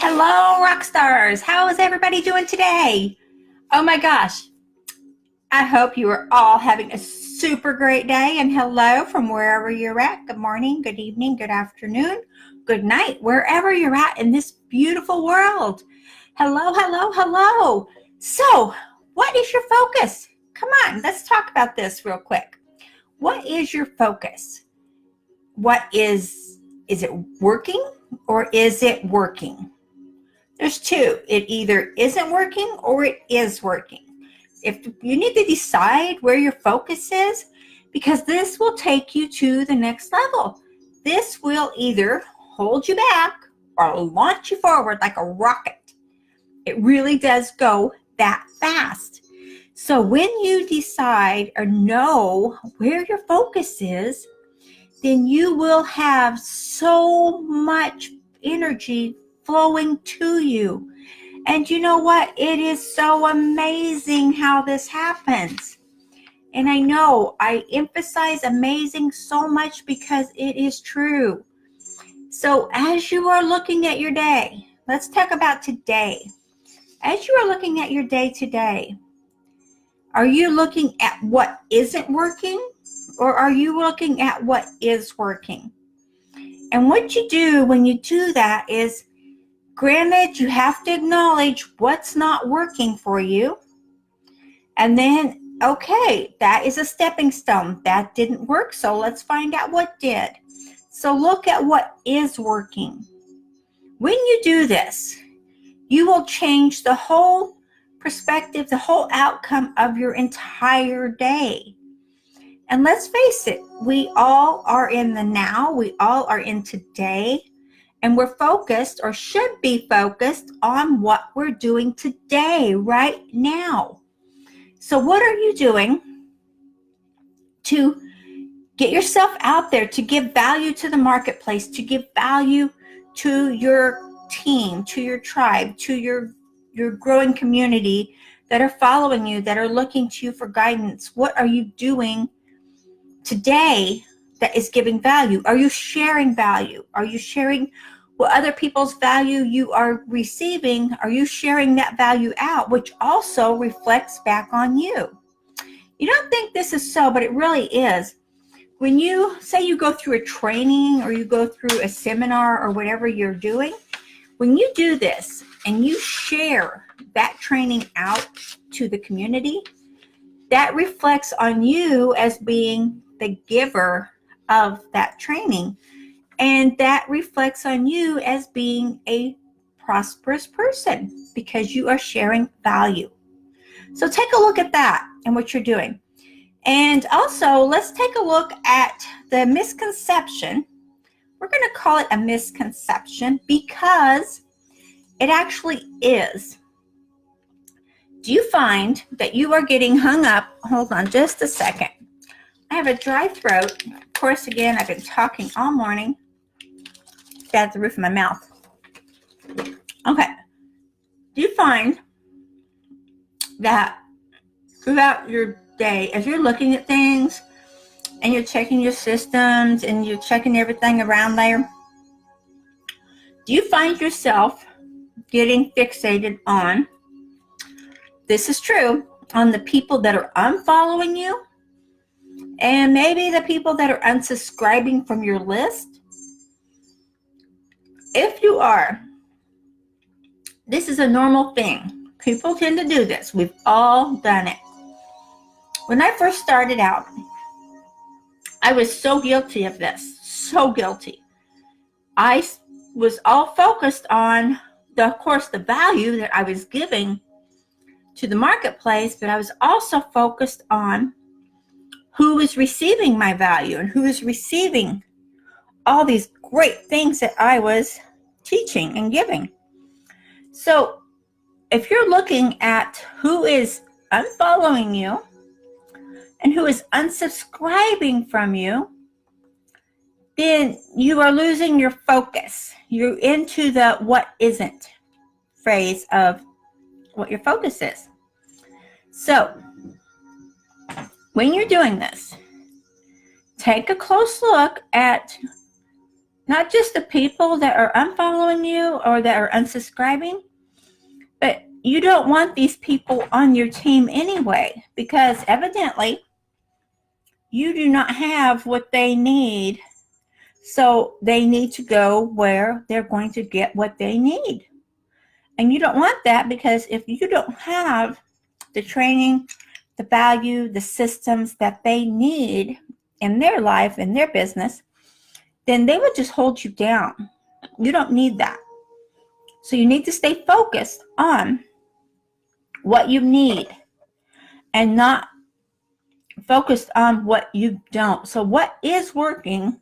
Hello, rock stars. How is everybody doing today? Oh my gosh. I hope you are all having a super great day, and hello from wherever you're at. Good morning, good evening, good afternoon, good night, wherever you're at in this beautiful world. Hello, hello, hello. So, what is your focus? Come on, let's talk about this real quick. What is your focus? Is it working or is it working? There's two. It either isn't working or it is working. If you need to decide where your focus is, because this will take you to the next level. This will either hold you back or launch you forward like a rocket. It really does go that fast. So when you decide or know where your focus is, then you will have so much energy flowing to you. And you know what? It is so amazing how this happens. And I know I emphasize amazing so much because it is true. So as you are looking at your day, let's talk about today. As you are looking at your day today, are you looking at what isn't working or are you looking at what is working? And what you do when you do that is, granted, you have to acknowledge what's not working for you. And then, okay, that is a stepping stone. That didn't work, so let's find out what did. So look at what is working. When you do this, you will change the whole perspective, the whole outcome of your entire day. And let's face it, we all are in the now. We all are in today. And we're focused, or should be focused, on what we're doing today, right now. So what are you doing to get yourself out there, to give value to the marketplace, to give value to your team, to your tribe, to your growing community that are following you, that are looking to you for guidance? What are you doing today that is giving value? Are you sharing value? Are you sharing what other people's value you are receiving? Are you sharing that value out, which also reflects back on you? You don't think this is so, but it really is. When you say you go through a training or you go through a seminar or whatever you're doing, when you do this and you share that training out to the community, that reflects on you as being the giver of that training. And that reflects on you as being a prosperous person because you are sharing value. So take a look at that and what you're doing. And also, let's take a look at the misconception. We're going to call it a misconception because it actually is. Do you find that you are getting hung up? Hold on just a second. I have a dry throat. Of course, again, I've been talking all morning. At the roof of my mouth. Okay. Do you find that throughout your day, as you're looking at things and you're checking your systems and you're checking everything around there, do you find yourself getting fixated on, this is true, on the people that are unfollowing you and maybe the people that are unsubscribing from your list? If you are, this is a normal thing. People tend to do this. We've all done it. When I first started out, I was so guilty of this. So guilty. I was all focused on, of course, the value that I was giving to the marketplace, but I was also focused on who was receiving my value and who was receiving all these great things that I was teaching and giving. So if you're looking at who is unfollowing you and who is unsubscribing from you, then you are losing your focus. You're into the what isn't phrase of what your focus is. So when you're doing this, take a close look at not just the people that are unfollowing you or that are unsubscribing, but you don't want these people on your team anyway, because evidently you do not have what they need. So they need to go where they're going to get what they need. And you don't want that, because if you don't have the training, the value, the systems that they need in their life, in their business, then they would just hold you down. You don't need that. So you need to stay focused on what you need and not focused on what you don't. So what is working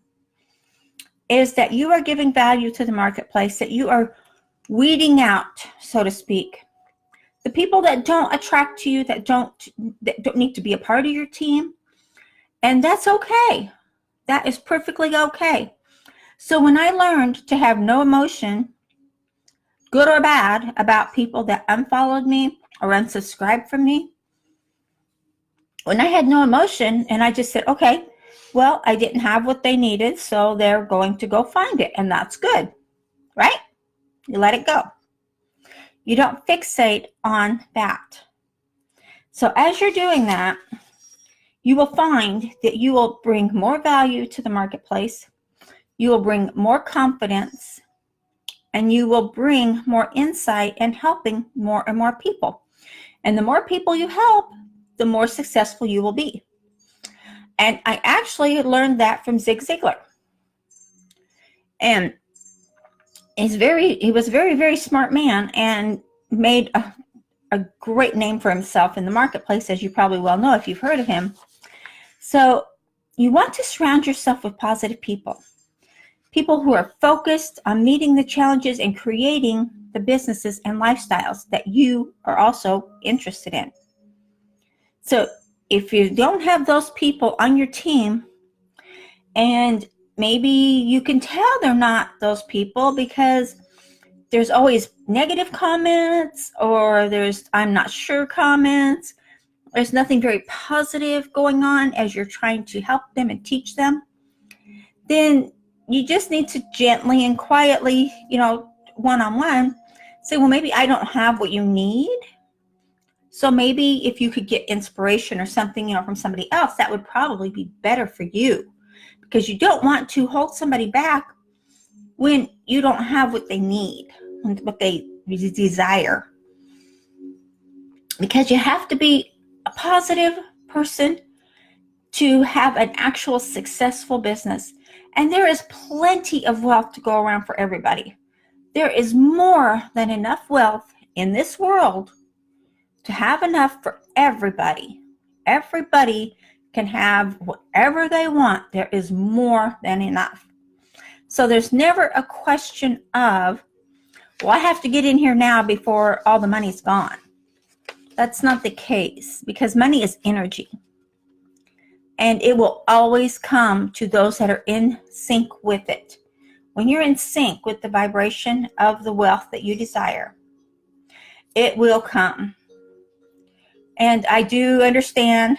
is that you are giving value to the marketplace, that you are weeding out, so to speak, the people that don't attract to you, that don't need to be a part of your team. And that's okay. That is perfectly okay. So when I learned to have no emotion, good or bad, about people that unfollowed me or unsubscribed from me, when I had no emotion and I just said, okay, well, I didn't have what they needed, so they're going to go find it. And that's good, right? You let it go. You don't fixate on that. So as you're doing that, you will find that you will bring more value to the marketplace. You will bring more confidence, and you will bring more insight and helping more and more people. And the more people you help, the more successful you will be. And I actually learned that from Zig Ziglar. And he was a very, very smart man, and made a great name for himself in the marketplace, as you probably well know if you've heard of him. So you want to surround yourself with positive people who are focused on meeting the challenges and creating the businesses and lifestyles that you are also interested in. So if you don't have those people on your team, and maybe you can tell they're not those people because there's always negative comments, or there's I'm not sure comments, there's nothing very positive going on as you're trying to help them and teach them, then you just need to gently and quietly, one-on-one, say, well, maybe I don't have what you need. So maybe if you could get inspiration or something, from somebody else, that would probably be better for you, because you don't want to hold somebody back when you don't have what they need, what they desire. Because you have to be a positive person to have an actual successful business. And there is plenty of wealth to go around for everybody. There is more than enough wealth in this world to have enough for everybody. Everybody can have whatever they want. There is more than enough. So there's never a question of, well, I have to get in here now before all the money's gone. That's not the case, because money is energy. And it will always come to those that are in sync with it. When you're in sync with the vibration of the wealth that you desire, it will come. And I do understand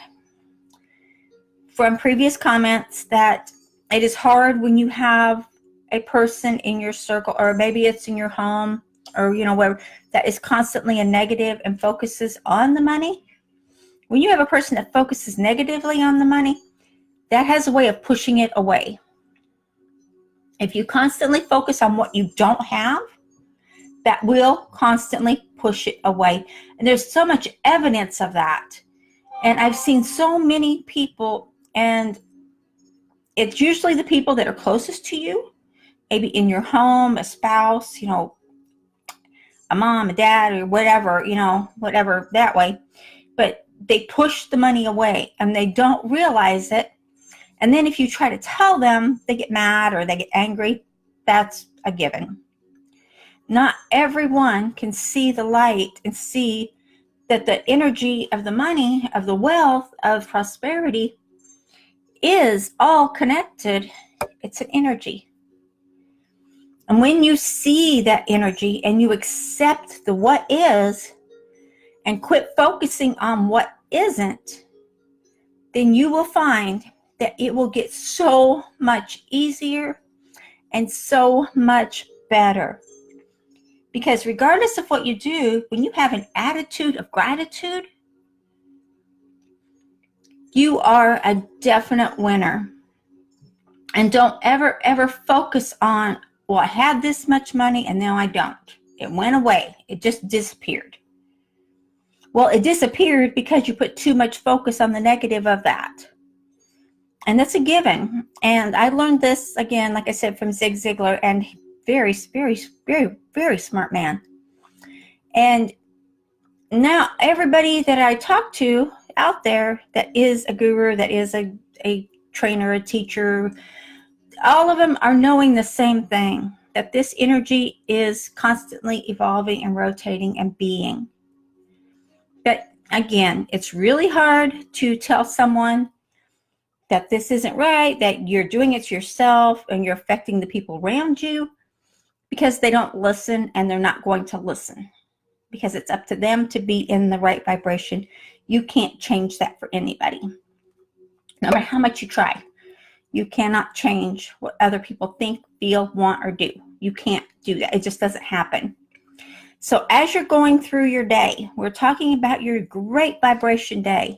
from previous comments that it is hard when you have a person in your circle, or maybe it's in your home, or where that is constantly a negative and focuses on the money. When you have a person that focuses negatively on the money, that has a way of pushing it away. If you constantly focus on what you don't have, that will constantly push it away. And there's so much evidence of that. And I've seen so many people, and it's usually the people that are closest to you, maybe in your home, a spouse, a mom, a dad, or whatever, whatever that way. But they push the money away and they don't realize it. And then if you try to tell them, they get mad or they get angry. That's a given. Not everyone can see the light and see that the energy of the money, of the wealth, of prosperity is all connected. It's an energy. And when you see that energy and you accept the what is and quit focusing on what isn't, then you will find that it will get so much easier and so much better. Because regardless of what you do, when you have an attitude of gratitude, you are a definite winner. And don't ever focus on, well, I had this much money and now I don't. It went away. It just disappeared. Well, it disappeared because you put too much focus on the negative of that. And that's a given. And I learned this, again, like I said, from Zig Ziglar, and very, very, very, very smart man. And now everybody that I talk to out there that is a guru, that is a trainer, a teacher, all of them are knowing the same thing, that this energy is constantly evolving and rotating and being. But again, it's really hard to tell someone that this isn't right, that you're doing it to yourself and you're affecting the people around you, because they don't listen, and they're not going to listen, because it's up to them to be in the right vibration. You can't change that for anybody. No matter how much you try, you cannot change what other people think, feel, want, or do. You can't do that. It just doesn't happen. So as you're going through your day, we're talking about your great vibration day.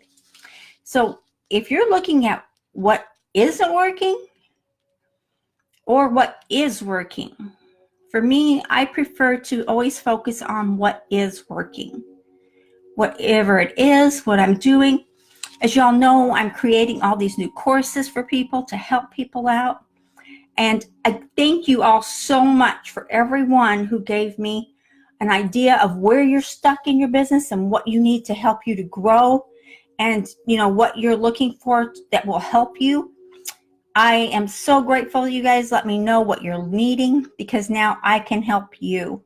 So if you're looking at what isn't working or what is working, for me, I prefer to always focus on what is working. Whatever it is, what I'm doing. As y'all know, I'm creating all these new courses for people to help people out. And I thank you all so much for everyone who gave me an idea of where you're stuck in your business and what you need to help you to grow, and what you're looking for that will help you. I am so grateful you guys let me know what you're needing, because now I can help you.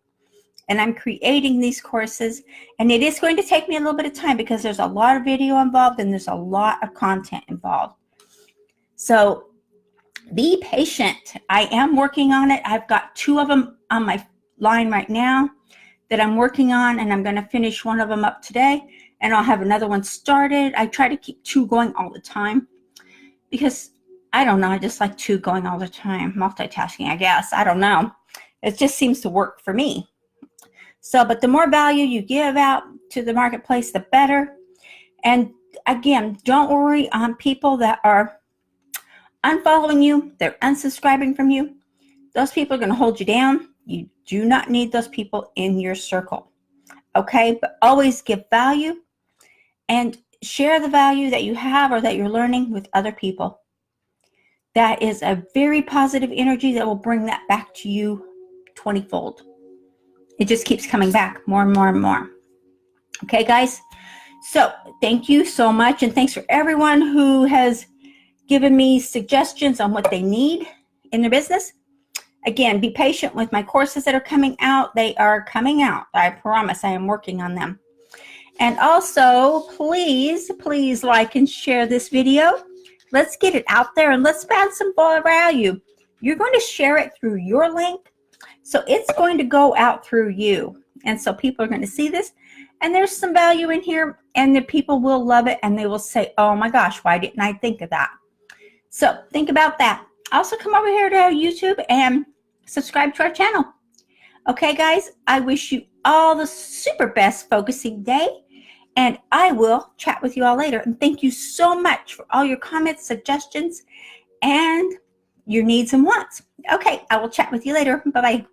And I'm creating these courses, and it is going to take me a little bit of time because there's a lot of video involved and there's a lot of content involved. So be patient. I am working on it. I've got 2 of them on my line right now that I'm working on, and I'm going to finish one of them up today, and I'll have another one started. I try to keep 2 going all the time because I don't know, I just like 2 going all the time. Multitasking, I guess. I don't know. It just seems to work for me. So, but the more value you give out to the marketplace, the better. And again, don't worry on people that are unfollowing you, they're unsubscribing from you. Those people are going to hold you down. You do not need those people in your circle. Okay? But always give value and share the value that you have or that you're learning with other people. That is a very positive energy that will bring that back to you 20-fold. It just keeps coming back more and more and more. Okay, guys? So thank you so much. And thanks for everyone who has given me suggestions on what they need in their business. Again, be patient with my courses that are coming out. They are coming out. I promise I am working on them. And also, please like and share this video. Let's get it out there and let's add some value. You're going to share it through your link. So it's going to go out through you. And so people are going to see this. And there's some value in here. And the people will love it. And they will say, oh my gosh, why didn't I think of that? So think about that. Also come over here to YouTube and subscribe to our channel. Okay, guys, I wish you all the super best focusing day. And I will chat with you all later. And thank you so much for all your comments, suggestions, and your needs and wants. Okay, I will chat with you later. Bye-bye.